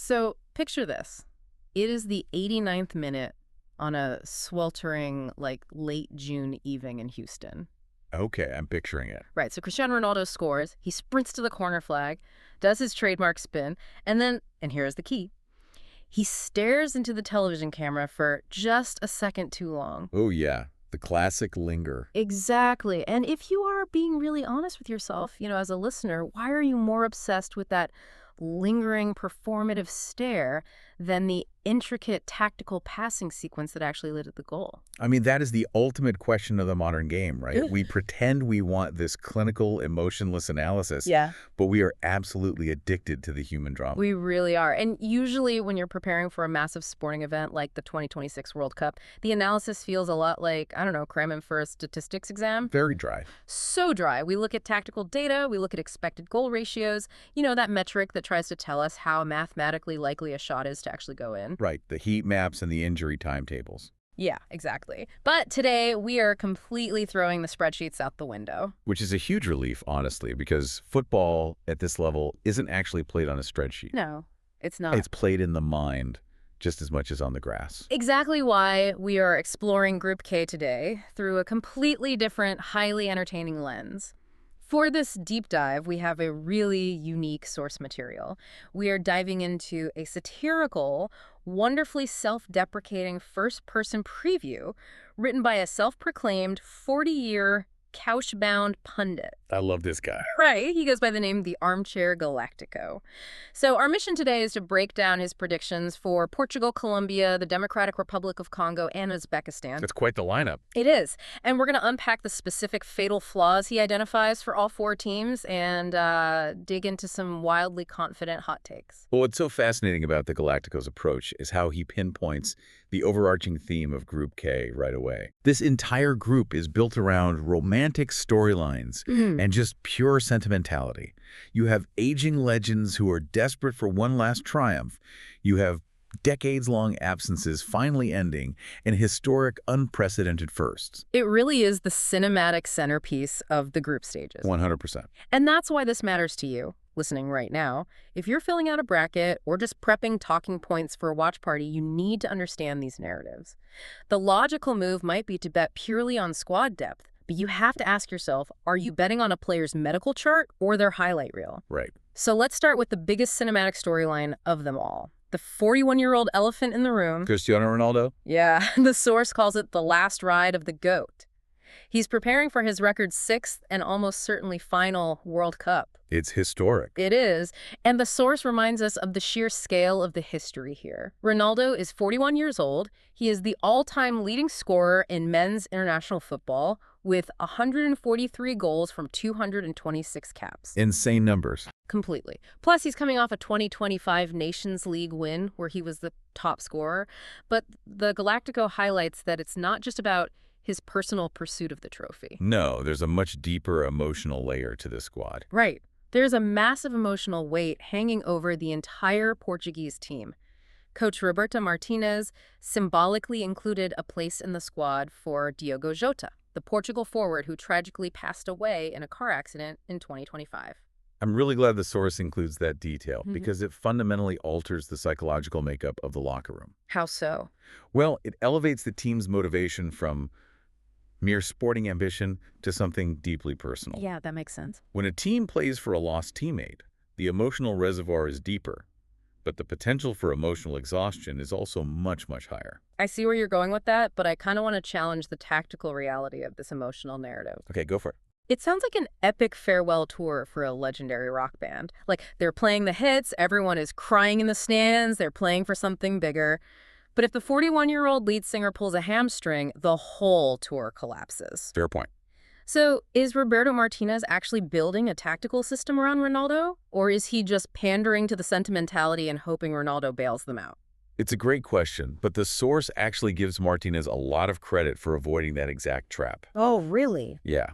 So picture this. It is the 89th minute on a sweltering, late June evening in Houston. Okay, I'm picturing it. Right, so Cristiano Ronaldo scores, he sprints to the corner flag, does his trademark spin, and then, and here's the key, he stares into the television camera for just a second too long. Oh, yeah. The classic linger. Exactly. And if you are being really honest with yourself, as a listener, why are you more obsessed with that lingering performative stare than the intricate tactical passing sequence that actually led to the goal? I mean, that is the ultimate question of the modern game, right? We pretend we want this clinical, emotionless analysis, Yeah. but we are absolutely addicted to the human drama. We really are. And usually when you're preparing for a massive sporting event like the 2026 World Cup, the analysis feels a lot like, I don't know, cramming for a statistics exam. Very dry. So dry. We look at tactical data, we look at expected goal ratios, that metric that tries to tell us how mathematically likely a shot is to actually go in. Right, the heat maps and the injury timetables. Yeah, exactly. But today, we are completely throwing the spreadsheets out the window. Which is a huge relief, honestly, because football at this level isn't actually played on a spreadsheet. No, it's not. It's played in the mind just as much as on the grass. Exactly why we are exploring Group K today through a completely different, highly entertaining lens. For this deep dive, we have a really unique source material. We are diving into a satirical, wonderfully self-deprecating first-person preview written by a self-proclaimed 40-year couch-bound pundit. I love this guy. Right. He goes by the name the Armchair Galáctico. So our mission today is to break down his predictions for Portugal, Colombia, the Democratic Republic of Congo, and Uzbekistan. That's quite the lineup. It is. And we're going to unpack the specific fatal flaws he identifies for all four teams and dig into some wildly confident hot takes. Well, what's so fascinating about the Galactico's approach is how he pinpoints the overarching theme of Group K right away. This entire group is built around romantic storylines and just pure sentimentality. You have aging legends who are desperate for one last triumph. You have decades-long absences finally ending, and historic, unprecedented firsts. It really is the cinematic centerpiece of the group stages. 100%. And that's why this matters to you, listening right now. If you're filling out a bracket or just prepping talking points for a watch party, you need to understand these narratives. The logical move might be to bet purely on squad depth, but you have to ask yourself, are you betting on a player's medical chart or their highlight reel? Right. So let's start with the biggest cinematic storyline of them all. The 41-year-old elephant in the room. Cristiano Ronaldo? Yeah, the source calls it the last ride of the GOAT. He's preparing for his record 6th and almost certainly final World Cup. It's historic. It is, and the source reminds us of the sheer scale of the history here. Ronaldo is 41 years old. He is the all-time leading scorer in men's international football with 143 goals from 226 caps. Insane numbers. Completely. Plus, he's coming off a 2025 Nations League win where he was the top scorer. But the Galactico highlights that it's not just about his personal pursuit of the trophy. No, there's a much deeper emotional layer to this squad. Right. There's a massive emotional weight hanging over the entire Portuguese team. Coach Roberto Martinez symbolically included a place in the squad for Diogo Jota, the Portugal forward who tragically passed away in a car accident in 2025. I'm really glad the source includes that detail because it fundamentally alters the psychological makeup of the locker room. How so? Well, it elevates the team's motivation from mere sporting ambition to something deeply personal. Yeah, that makes sense. When a team plays for a lost teammate, the emotional reservoir is deeper, but the potential for emotional exhaustion is also much, much higher. I see where you're going with that, but I kind of want to challenge the tactical reality of this emotional narrative. Okay, go for it. It sounds like an epic farewell tour for a legendary rock band. Like, they're playing the hits, everyone is crying in the stands, they're playing for something bigger. But if the 41-year-old lead singer pulls a hamstring, the whole tour collapses. Fair point. So, is Roberto Martinez actually building a tactical system around Ronaldo? Or is he just pandering to the sentimentality and hoping Ronaldo bails them out? It's a great question, but the source actually gives Martinez a lot of credit for avoiding that exact trap. Oh, really? Yeah.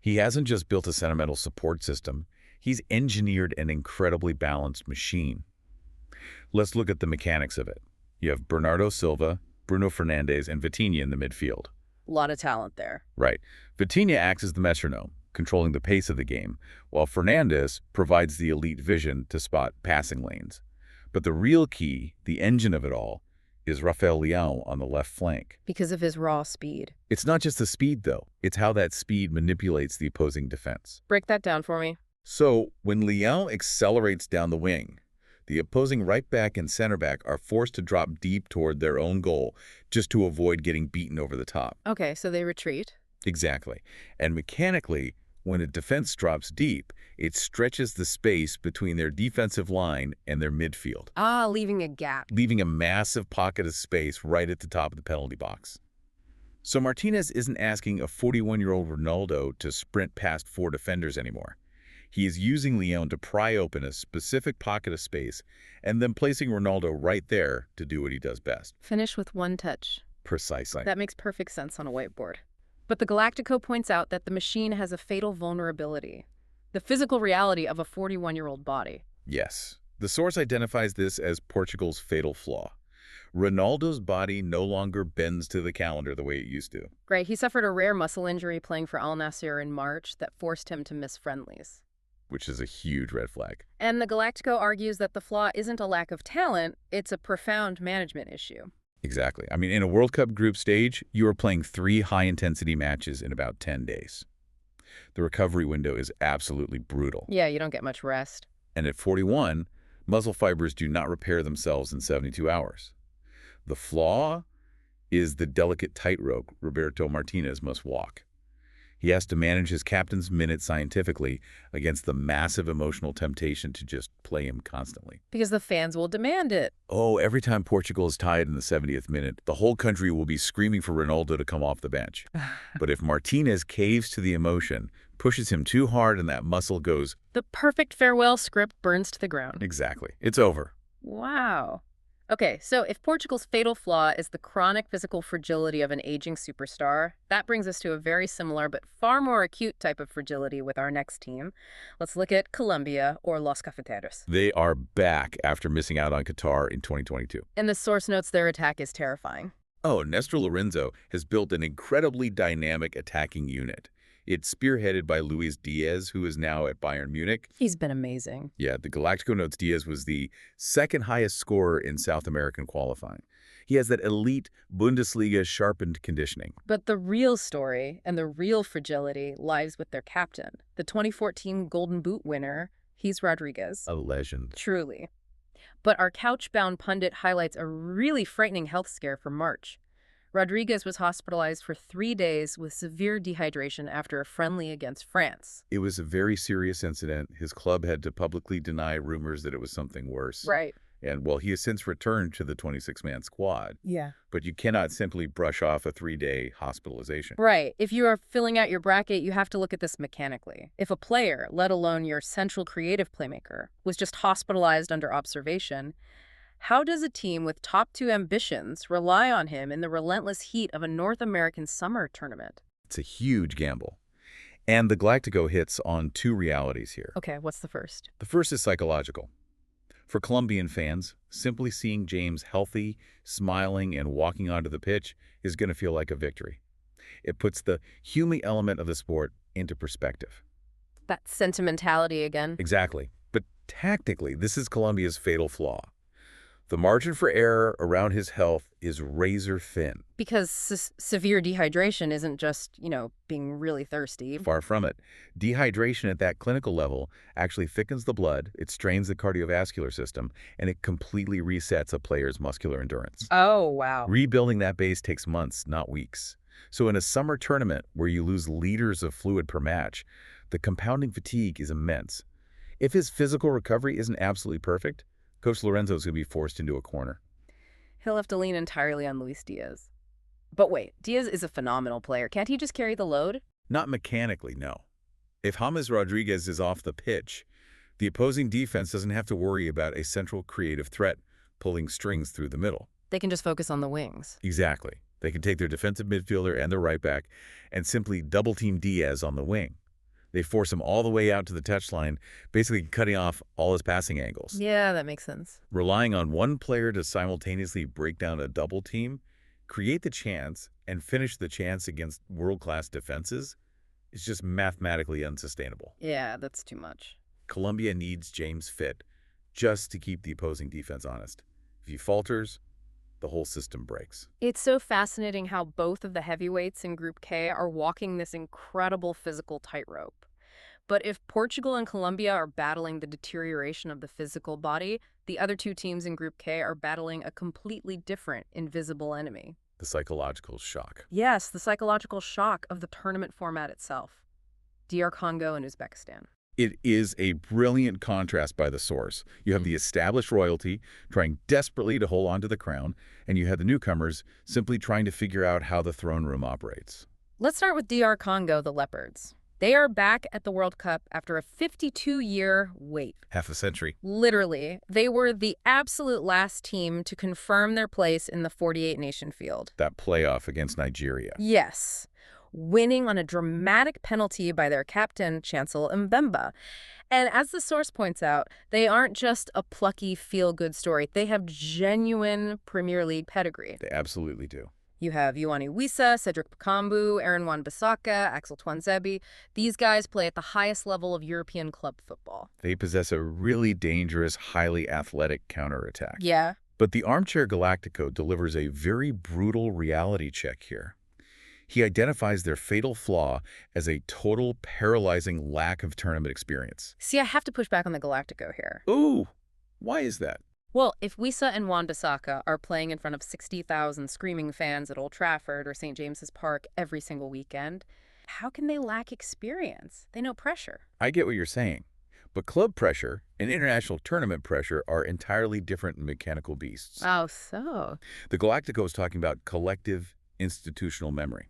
He hasn't just built a sentimental support system, he's engineered an incredibly balanced machine. Let's look at the mechanics of it. You have Bernardo Silva, Bruno Fernandes, and Vitinha in the midfield. A lot of talent there. Right. Vitinha acts as the metronome, controlling the pace of the game, while Fernandes provides the elite vision to spot passing lanes. But the real key, the engine of it all, is Rafael Leão on the left flank. Because of his raw speed. It's not just the speed, though. It's how that speed manipulates the opposing defense. Break that down for me. So, when Leão accelerates down the wing, the opposing right back and center back are forced to drop deep toward their own goal just to avoid getting beaten over the top. Okay, so they retreat. Exactly. And mechanically, when a defense drops deep, it stretches the space between their defensive line and their midfield, Leaving a gap. leaving a massive pocket of space right at the top of the penalty box. So Martinez isn't asking a 41-year-old Ronaldo to sprint past 4 defenders anymore. He is using Leão to pry open a specific pocket of space and then placing Ronaldo right there to do what he does best. Finish with one touch. Precisely. That makes perfect sense on a whiteboard. But the Galáctico points out that the machine has a fatal vulnerability, the physical reality of a 41-year-old body. Yes. The source identifies this as Portugal's fatal flaw. Ronaldo's body no longer bends to the calendar the way it used to. Right, he suffered a rare muscle injury playing for Al Nassr in March that forced him to miss friendlies. Which is a huge red flag. And the Galáctico argues that the flaw isn't a lack of talent, it's a profound management issue. Exactly. I mean, in a World Cup group stage, you are playing 3 high-intensity matches in about 10 days. The recovery window is absolutely brutal. Yeah, you don't get much rest. And at 41, muscle fibers do not repair themselves in 72 hours. The flaw is the delicate tightrope Roberto Martinez must walk. He has to manage his captain's minutes scientifically against the massive emotional temptation to just play him constantly. Because the fans will demand it. Oh, every time Portugal is tied in the 70th minute, the whole country will be screaming for Ronaldo to come off the bench. But if Martinez caves to the emotion, pushes him too hard and that muscle goes... The perfect farewell script burns to the ground. Exactly. It's over. Wow. Okay, so if Portugal's fatal flaw is the chronic physical fragility of an aging superstar, that brings us to a very similar but far more acute type of fragility with our next team. Let's look at Colombia, or Los Cafeteros. They are back after missing out on Qatar in 2022. And the source notes their attack is terrifying. Oh, Nestor Lorenzo has built an incredibly dynamic attacking unit. It's spearheaded by Luis Diaz, who is now at Bayern Munich. He's been amazing. Yeah, the Galáctico notes Diaz was the second highest scorer in South American qualifying. He has that elite Bundesliga sharpened conditioning. But the real story and the real fragility lies with their captain, the 2014 Golden Boot winner, Ges Rodriguez. A legend. Truly. But our couch-bound pundit highlights a really frightening health scare from March. Rodriguez was hospitalized for 3 days with severe dehydration after a friendly against France. It was a very serious incident. His club had to publicly deny rumors that it was something worse. Right. And, well, he has since returned to the 26-man squad. Yeah. But you cannot simply brush off a 3-day hospitalization. Right. If you are filling out your bracket, you have to look at this mechanically. If a player, let alone your central creative playmaker, was just hospitalized under observation, how does a team with top 2 ambitions rely on him in the relentless heat of a North American summer tournament? It's a huge gamble. And the Galáctico hits on 2 realities here. Okay, what's the first? The first is psychological. For Colombian fans, simply seeing James healthy, smiling, and walking onto the pitch is going to feel like a victory. It puts the human element of the sport into perspective. That sentimentality again. Exactly. But tactically, this is Colombia's fatal flaw. The margin for error around his health is razor thin. Because severe dehydration isn't just, being really thirsty. Far from it. Dehydration at that clinical level actually thickens the blood, it strains the cardiovascular system, and it completely resets a player's muscular endurance. Oh, wow. Rebuilding that base takes months, not weeks. So in a summer tournament where you lose liters of fluid per match, the compounding fatigue is immense. If his physical recovery isn't absolutely perfect, Coach Lorenzo's going to be forced into a corner. He'll have to lean entirely on Luis Diaz. But wait, Diaz is a phenomenal player. Can't he just carry the load? Not mechanically, no. If James Rodriguez is off the pitch, the opposing defense doesn't have to worry about a central creative threat pulling strings through the middle. They can just focus on the wings. Exactly. They can take their defensive midfielder and their right back and simply double-team Diaz on the wing. They force him all the way out to the touchline, basically cutting off all his passing angles. Yeah, that makes sense. Relying on one player to simultaneously break down a double team, create the chance, and finish the chance against world-class defenses is just mathematically unsustainable. Yeah, that's too much. Colombia needs James fit, just to keep the opposing defense honest. If he falters, the whole system breaks. It's so fascinating how both of the heavyweights in Group K are walking this incredible physical tightrope. But if Portugal and Colombia are battling the deterioration of the physical body, the other two teams in Group K are battling a completely different, invisible enemy. The psychological shock. Yes, the psychological shock of the tournament format itself. DR Congo and Uzbekistan. It is a brilliant contrast by the source. You have the established royalty trying desperately to hold on to the crown, and you have the newcomers simply trying to figure out how the throne room operates. Let's start with DR Congo, the Leopards. They are back at the World Cup after a 52-year wait. Half a century. Literally, they were the absolute last team to confirm their place in the 48-nation field. That playoff against Nigeria. Yes, winning on a dramatic penalty by their captain, Chancel Mbemba. And as the source points out, they aren't just a plucky, feel-good story. They have genuine Premier League pedigree. They absolutely do. You have Ioane Wissa, Cedric Bakambu, Aaron Wan-Bissaka, Axel Tuanzebe. These guys play at the highest level of European club football. They possess a really dangerous, highly athletic counterattack. Yeah. But the Armchair Galáctico delivers a very brutal reality check here. He identifies their fatal flaw as a total, paralyzing lack of tournament experience. See, I have to push back on the Galactico here. Ooh, why is that? Well, if Wissa and Wan-Bissaka are playing in front of 60,000 screaming fans at Old Trafford or St. James's Park every single weekend, how can they lack experience? They know pressure. I get what you're saying. But club pressure and international tournament pressure are entirely different mechanical beasts. Oh, so? The Galactico is talking about collective institutional memory.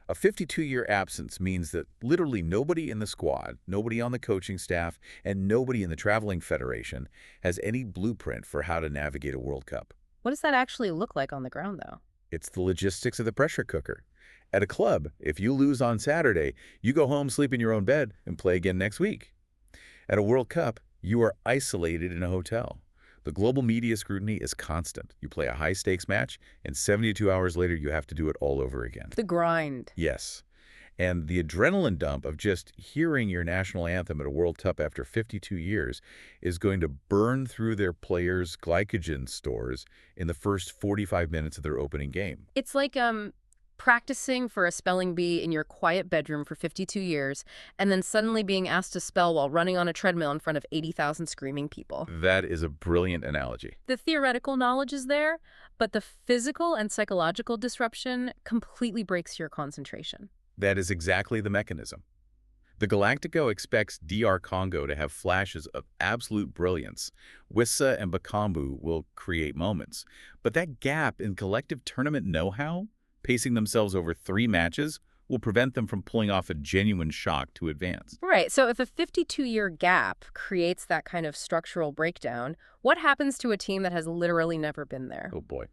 A 52-year absence means that literally nobody in the squad, nobody on the coaching staff, and nobody in the traveling federation has any blueprint for how to navigate a World Cup. What does that actually look like on the ground, though? It's the logistics of the pressure cooker. At a club, if you lose on Saturday, you go home, sleep in your own bed, and play again next week. At a World Cup, you are isolated in a hotel. The global media scrutiny is constant. You play a high-stakes match, and 72 hours later, you have to do it all over again. The grind. Yes. And the adrenaline dump of just hearing your national anthem at a World Cup after 52 years is going to burn through their players' glycogen stores in the first 45 minutes of their opening game. It's like practicing for a spelling bee in your quiet bedroom for 52 years and then suddenly being asked to spell while running on a treadmill in front of 80,000 screaming people. That is a brilliant analogy. The theoretical knowledge is there, but the physical and psychological disruption completely breaks your concentration. That is exactly the mechanism. The Galactico expects DR Congo to have flashes of absolute brilliance. Wissa and Bakambu will create moments. But that gap in collective tournament know-how, pacing themselves over 3 matches, will prevent them from pulling off a genuine shock to advance. Right, so if a 52-year gap creates that kind of structural breakdown, what happens to a team that has literally never been there? Oh boy.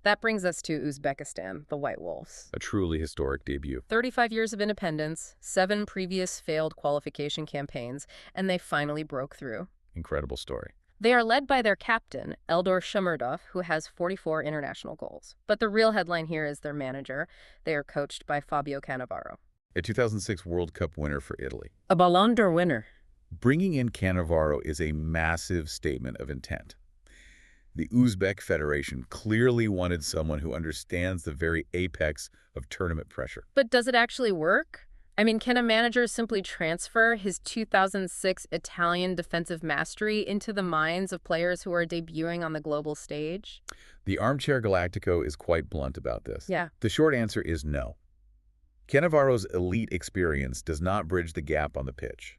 That brings us to Uzbekistan, the White Wolves. A truly historic debut. 35 years of independence, 7 previous failed qualification campaigns, and they finally broke through. Incredible story. They are led by their captain, Eldor Shomurodov, who has 44 international goals. But the real headline here is their manager. They are coached by Fabio Cannavaro. A 2006 World Cup winner for Italy. A Ballon d'Or winner. Bringing in Cannavaro is a massive statement of intent. The Uzbek Federation clearly wanted someone who understands the very apex of tournament pressure. But does it actually work? I mean, can a manager simply transfer his 2006 Italian defensive mastery into the minds of players who are debuting on the global stage? The Armchair Galáctico is quite blunt about this. Yeah. The short answer is no. Cannavaro's elite experience does not bridge the gap on the pitch.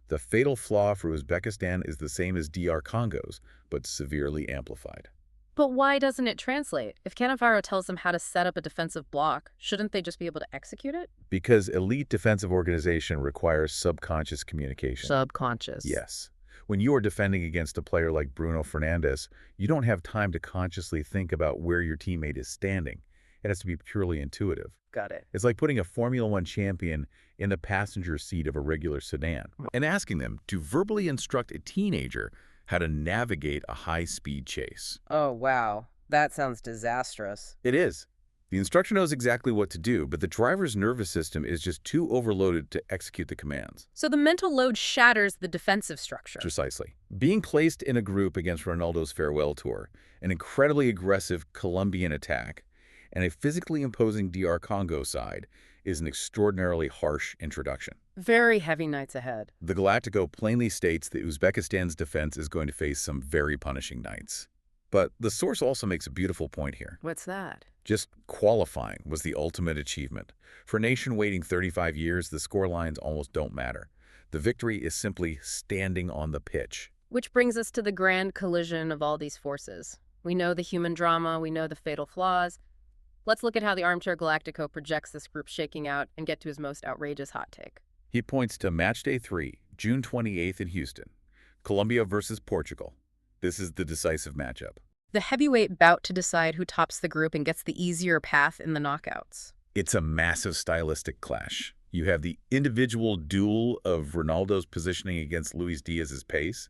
The fatal flaw for Uzbekistan is the same as DR Congo's, but severely amplified. But why doesn't it translate? If Cannavaro tells them how to set up a defensive block, shouldn't they just be able to execute it? Because elite defensive organization requires subconscious communication. Subconscious. Yes. When you are defending against a player like Bruno Fernandes, you don't have time to consciously think about where your teammate is standing. It has to be purely intuitive. Got it. It's like putting a Formula One champion in the passenger seat of a regular sedan and asking them to verbally instruct a teenager how to navigate a high-speed chase. Oh, wow. That sounds disastrous. It is. The instructor knows exactly what to do, but the driver's nervous system is just too overloaded to execute the commands. So the mental load shatters the defensive structure. Precisely. Being placed in a group against Ronaldo's farewell tour, an incredibly aggressive Colombian attack, and a physically imposing DR Congo side is an extraordinarily harsh introduction. Very heavy nights ahead. The Galáctico plainly states that Uzbekistan's defense is going to face some very punishing nights. But the source also makes a beautiful point here. What's that? Just qualifying was the ultimate achievement. For a nation waiting 35 years, the scorelines almost don't matter. The victory is simply standing on the pitch. Which brings us to the grand collision of all these forces. We know the human drama, we know the fatal flaws. Let's look at how the Armchair Galáctico projects this group shaking out and get to his most outrageous hot take. He points to Matchday 3, June 28th in Houston. Colombia versus Portugal. This is the decisive matchup. The heavyweight bout to decide who tops the group and gets the easier path in the knockouts. It's a massive stylistic clash. You have the individual duel of Ronaldo's positioning against Luis Diaz's pace,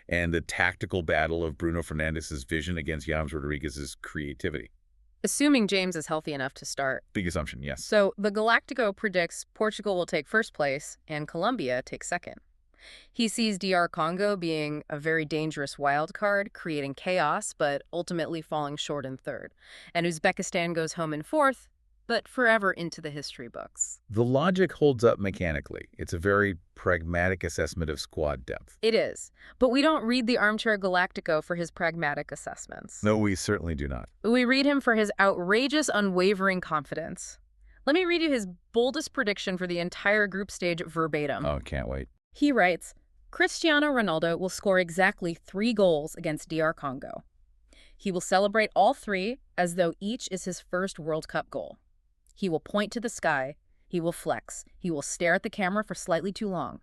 and the tactical battle of Bruno Fernandes's vision against James Rodriguez's creativity. Assuming James is healthy enough to start. Big assumption, yes. So the Galáctico predicts Portugal will take first place and Colombia take second. He sees DR Congo being a very dangerous wild card, creating chaos, but ultimately falling short in third. And Uzbekistan goes home in fourth, but forever into the history books. The logic holds up mechanically. It's a very pragmatic assessment of squad depth. It is. But we don't read the Armchair Galáctico for his pragmatic assessments. No, we certainly do not. We read him for his outrageous, unwavering confidence. Let me read you his boldest prediction for the entire group stage verbatim. Oh, can't wait. He writes, Cristiano Ronaldo will score exactly 3 goals against DR Congo. He will celebrate all 3 as though each is his first World Cup goal. He will point to the sky. He will flex. He will stare at the camera for slightly too long.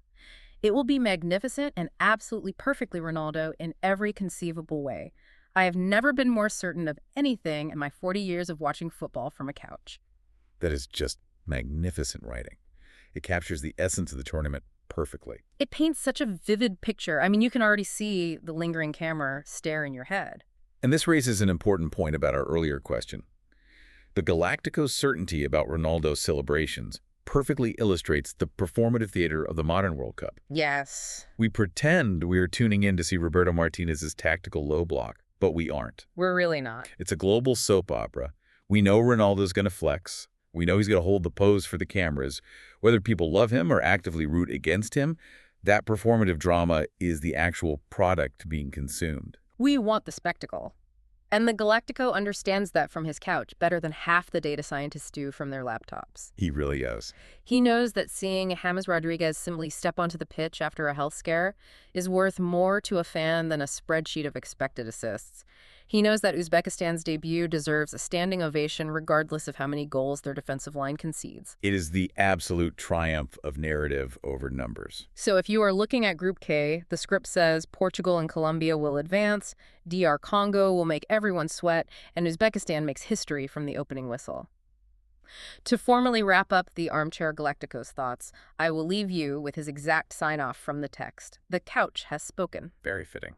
It will be magnificent and absolutely perfectly Ronaldo in every conceivable way. I have never been more certain of anything in my 40 years of watching football from a couch. That is just magnificent writing. It captures the essence of the tournament perfectly. It paints such a vivid picture. I mean, you can already see the lingering camera stare in your head. And this raises an important point about our earlier question. The Galáctico's certainty about Ronaldo's celebrations perfectly illustrates the performative theater of the modern World Cup. Yes. We pretend we're tuning in to see Roberto Martinez's tactical low block, but we aren't. We're really not. It's a global soap opera. We know Ronaldo's going to flex. We know he's going to hold the pose for the cameras. Whether people love him or actively root against him, that performative drama is the actual product being consumed. We want the spectacle. And the Galáctico understands that from his couch better than half the data scientists do from their laptops. He really is. He knows that seeing James Rodriguez simply step onto the pitch after a health scare is worth more to a fan than a spreadsheet of expected assists. He knows that Uzbekistan's debut deserves a standing ovation regardless of how many goals their defensive line concedes. It is the absolute triumph of narrative over numbers. So if you are looking at Group K, the script says Portugal and Colombia will advance, DR Congo will make everyone sweat, and Uzbekistan makes history from the opening whistle. To formally wrap up the Armchair Galáctico's thoughts, I will leave you with his exact sign-off from the text. The couch has spoken. Very fitting.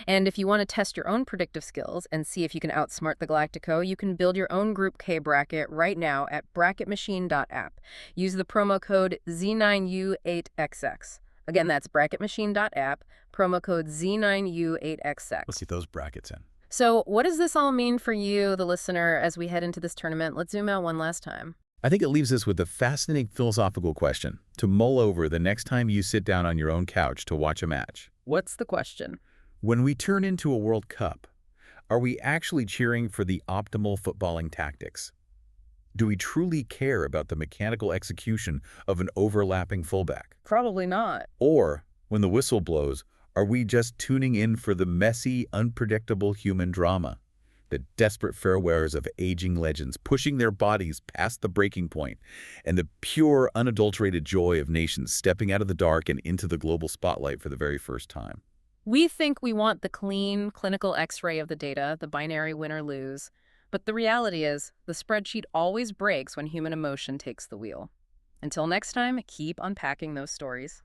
And if you want to test your own predictive skills and see if you can outsmart the Galáctico, you can build your own Group K bracket right now at bracketmachine.app. Use the promo code Z9U8XX. Again, that's bracketmachine.app, promo code Z9U8XX. Let's get those brackets in. So what does this all mean for you, the listener, as we head into this tournament? Let's zoom out one last time. I think it leaves us with a fascinating philosophical question to mull over the next time you sit down on your own couch to watch a match. What's the question? When we turn into a World Cup, are we actually cheering for the optimal footballing tactics? Do we truly care about the mechanical execution of an overlapping fullback? Probably not. Or, when the whistle blows, are we just tuning in for the messy, unpredictable human drama? The desperate farewells of aging legends pushing their bodies past the breaking point, and the pure, unadulterated joy of nations stepping out of the dark and into the global spotlight for the very first time. We think we want the clean, clinical X-ray of the data, the binary win or lose. But the reality is, the spreadsheet always breaks when human emotion takes the wheel. Until next time, keep unpacking those stories.